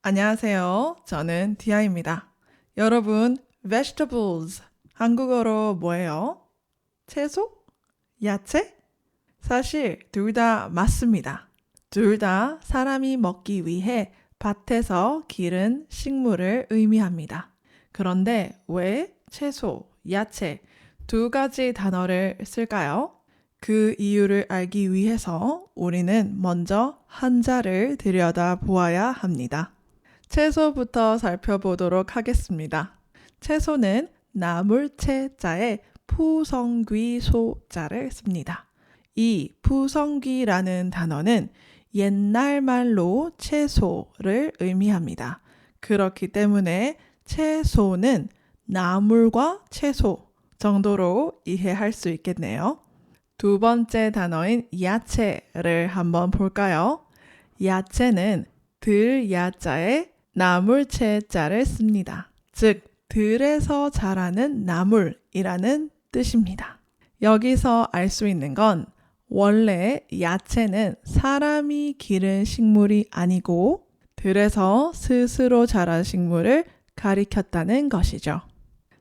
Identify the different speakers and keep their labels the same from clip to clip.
Speaker 1: 안녕하세요. 저는 디아입니다. 여러분, vegetables 한국어로 뭐예요? 채소? 야채? 사실 둘 다 맞습니다. 둘 다 사람이 먹기 위해 밭에서 기른 식물을 의미합니다. 그런데 왜 채소, 야채 두 가지 단어를 쓸까요? 그 이유를 알기 위해서 우리는 먼저 한자를 들여다보아야 합니다. 채소부터 살펴보도록 하겠습니다. 채소는 나물채자에 푸성귀소자를 씁니다. 이 푸성귀라는 단어는 옛날 말로 채소를 의미합니다. 그렇기 때문에 채소는 나물과 채소 정도로 이해할 수 있겠네요. 두 번째 단어인 야채를 한번 볼까요? 야채는 들야자에 나물채자를 씁니다. 즉, 들에서 자라는 나물이라는 뜻입니다. 여기서 알 수 있는 건 원래 야채는 사람이 기른 식물이 아니고 들에서 스스로 자란 식물을 가리켰다는 것이죠.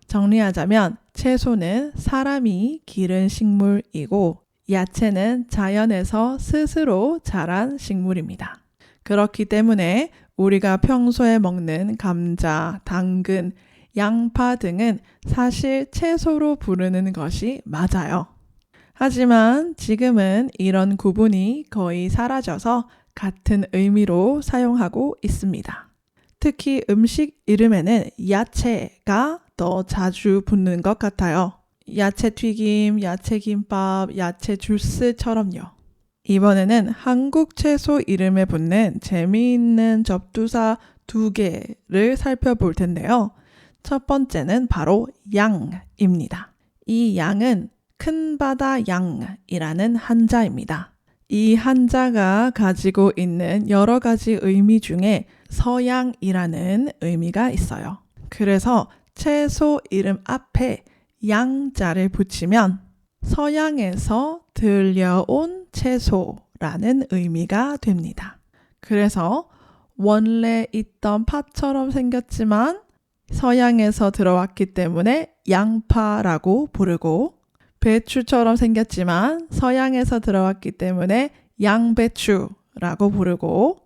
Speaker 1: 정리하자면 채소는 사람이 기른 식물이고 야채는 자연에서 스스로 자란 식물입니다. 그렇기 때문에 우리가 평소에 먹는 감자, 당근, 양파 등은 사실 채소로 부르는 것이 맞아요. 하지만 지금은 이런 구분이 거의 사라져서 같은 의미로 사용하고 있습니다. 특히 음식 이름에는 야채가 더 자주 붙는 것 같아요. 야채 튀김, 야채 김밥, 야채 주스처럼요. 이번에는 한국 채소 이름에 붙는 재미있는 접두사 두 개를 살펴볼 텐데요. 첫 번째는 바로 양입니다. 이 양은 큰바다 양이라는 한자입니다. 이 한자가 가지고 있는 여러 가지 의미 중에 서양이라는 의미가 있어요. 그래서 채소 이름 앞에 양자를 붙이면 서양에서 들려온 채소라는 의미가 됩니다. 그래서 원래 있던 팥처럼 생겼지만 서양에서 들어왔기 때문에 양파라고 부르고 배추처럼 생겼지만 서양에서 들어왔기 때문에 양배추라고 부르고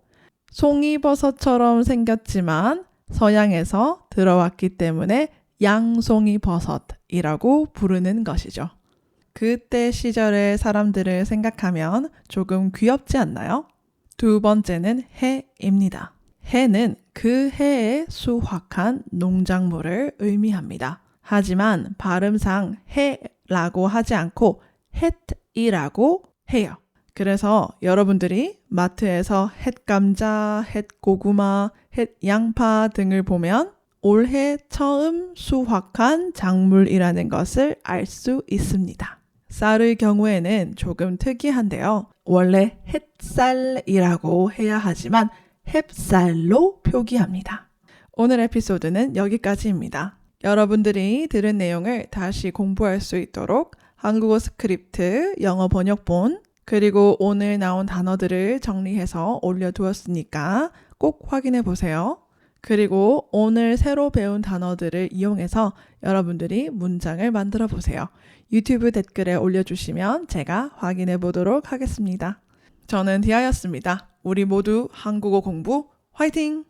Speaker 1: 송이버섯처럼 생겼지만 서양에서 들어왔기 때문에 양송이버섯이라고 부르는 것이죠. 그때 시절의 사람들을 생각하면 조금 귀엽지 않나요? 두 번째는 해입니다. 해는 그 해에 수확한 농작물을 의미합니다. 하지만 발음상 해라고 하지 않고 햇이라고 해요. 그래서 여러분들이 마트에서 햇감자, 햇고구마, 햇양파 등을 보면 올해 처음 수확한 작물이라는 것을 알 수 있습니다. 쌀의 경우에는 조금 특이한데요. 원래 햇쌀이라고 해야 하지만 햅쌀로 표기합니다. 오늘 에피소드는 여기까지입니다. 여러분들이 들은 내용을 다시 공부할 수 있도록 한국어 스크립트, 영어 번역본, 그리고 오늘 나온 단어들을 정리해서 올려두었으니까 꼭 확인해 보세요. 그리고 오늘 새로 배운 단어들을 이용해서 여러분들이 문장을 만들어 보세요. 유튜브 댓글에 올려주시면 제가 확인해 보도록 하겠습니다. 저는 디아였습니다. 우리 모두 한국어 공부 화이팅!